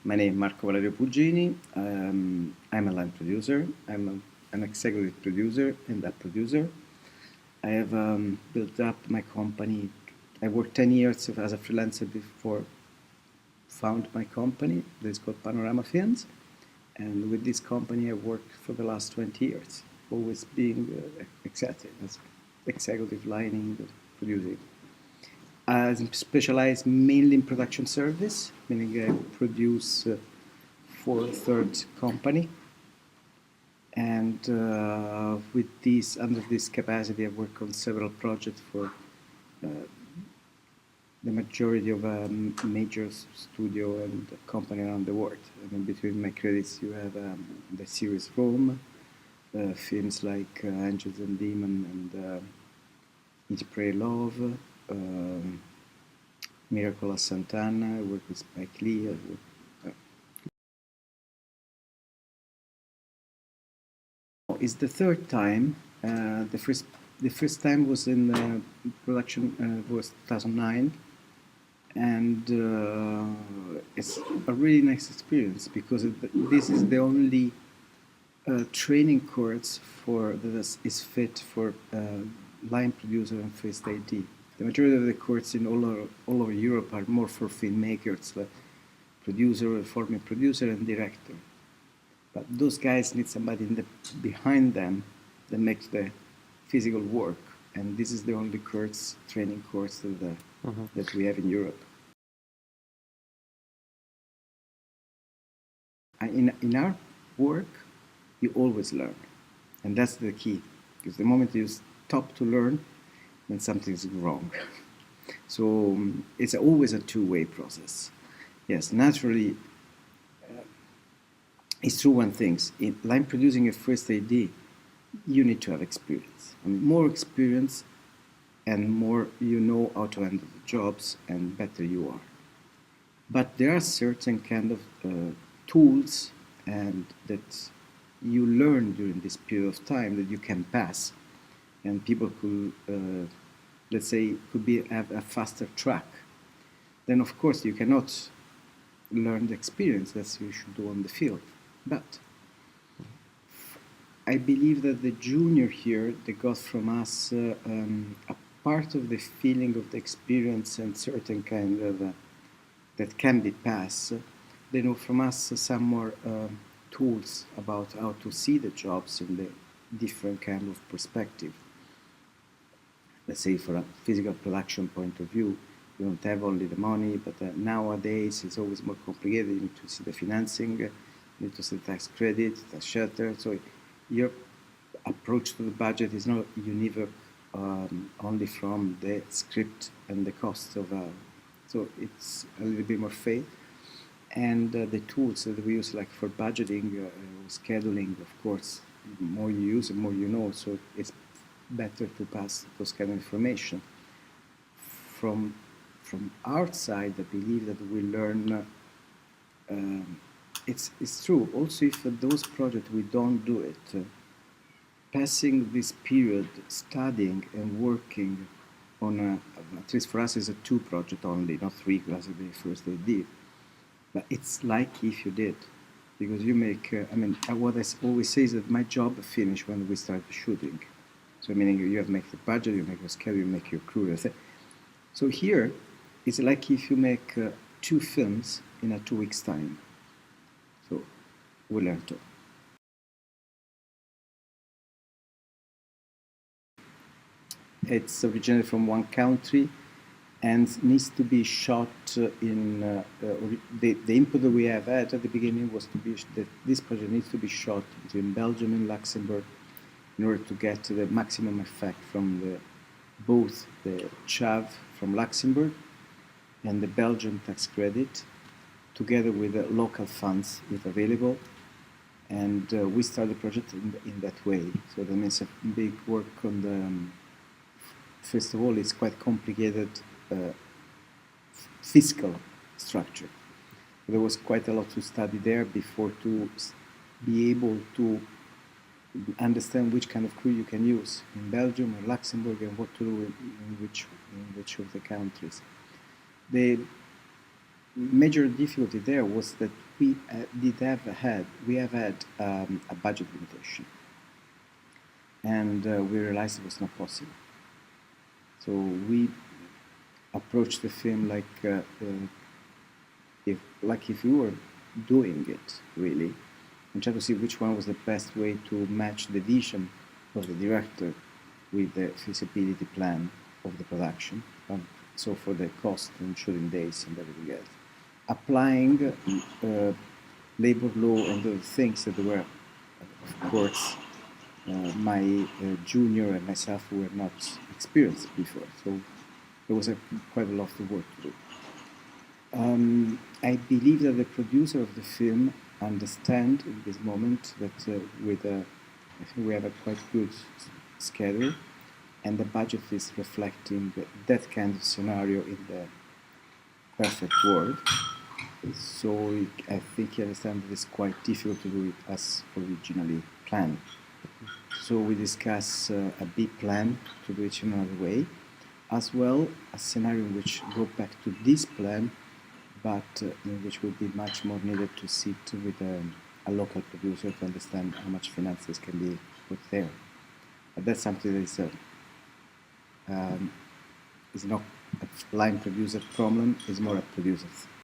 My name is Marco Valerio Pugini. I'm a line producer. An executive producer and a producer. I have built up my company. I worked 10 years as a freelancer before found my company. It's called Panorama Films. And with this company, I worked for the last 20 years, always being executive lining, producing. I specialize mainly in production service, meaning I produce for a third company. And with this, under this capacity, I work on several projects for the majority of major studio and company around the world. I mean, between my credits, you have the series Rome, films like Angels and Demons and Eat, Pray, Love, Miracle at Santana. I work with Spike Lee. It's the third time. The first time was in production was 2009, and it's a really nice experience because this is the only training course that is fit for line producer and first AD. The majority of the courses in all over Europe are more for filmmakers, like producer, forming producer, and director. But those guys need somebody behind them that makes the physical work, and this is the only training course that we have in Europe. In our work, you always learn, and that's the key. Because the moment you stop to learn, then something is wrong. So it's always a two-way process. Yes, naturally. It's true one thing. In line producing a first AD, you need to have experience. I mean, more experience and more you know how to handle the jobs and better you are. But there are certain kind of tools and that you learn during this period of time that you can pass, and people could, let's say, have a faster track. Then of course you cannot learn the experience that you should do on the field. But I believe that the junior here, they got from us a part of the feeling of the experience and certain kind of that can be passed. They know from us some more tools about how to see the jobs in the different kind of perspective. Let's say for a physical production point of view, you don't have only the money, but nowadays it's always more complicated. You need to see the financing, you need to see the tax credit, the shelter. So your approach to the budget is not univoc only from the script and the cost of. So it's a little bit more faith. And the tools that we use, like for budgeting, scheduling, of course, the more you use, the more you know. So it's better to pass those kind of information. From our side, I believe that we learn. It's true. Also, if those projects we don't do it, passing this period studying and working on at least for us, is a 2 project only, not 3, because the first they did. But it's like if you did, because you make. I mean, what I always say is that my job finished when we start shooting. So meaning you have to make the budget, you make your schedule, you make your crew. So here, it's like if you make 2 films in a 2 weeks time. So we learn to. It's originated from one country and needs to be shot in. The input that we have had at the beginning was that this project needs to be shot between Belgium and Luxembourg in order to get the maximum effect from both the CHAV from Luxembourg and the Belgian tax credit, together with the local funds if available. And we start the project in that way. So that means a big work on the. First of all, it's quite complicated fiscal structure. There was quite a lot to study there before to be able to understand which kind of crew you can use in Belgium or Luxembourg and what to do in which of the countries. major difficulty there was that we have had a budget limitation, and we realized it was not possible. So we approached the film if we were doing it really, and try to see which one was the best way to match the vision of the director with the feasibility plan of the production. So for the cost and shooting days and everything else, applying labor law and other things that were, of course, my junior and myself were not experienced before. So there was quite a lot of work to do. I believe that the producer of the film understand in this moment that I think we have a quite good schedule, and the budget is reflecting that kind of scenario in the perfect world. So I think you understand that it's quite difficult to do it as originally planned. So we discuss a big plan to do it in another way, as well a scenario in which go back to this plan, but in which will be much more needed to sit with a local producer to understand how much finances can be put there. But that's something that um, is not a line producer problem, it's more a producer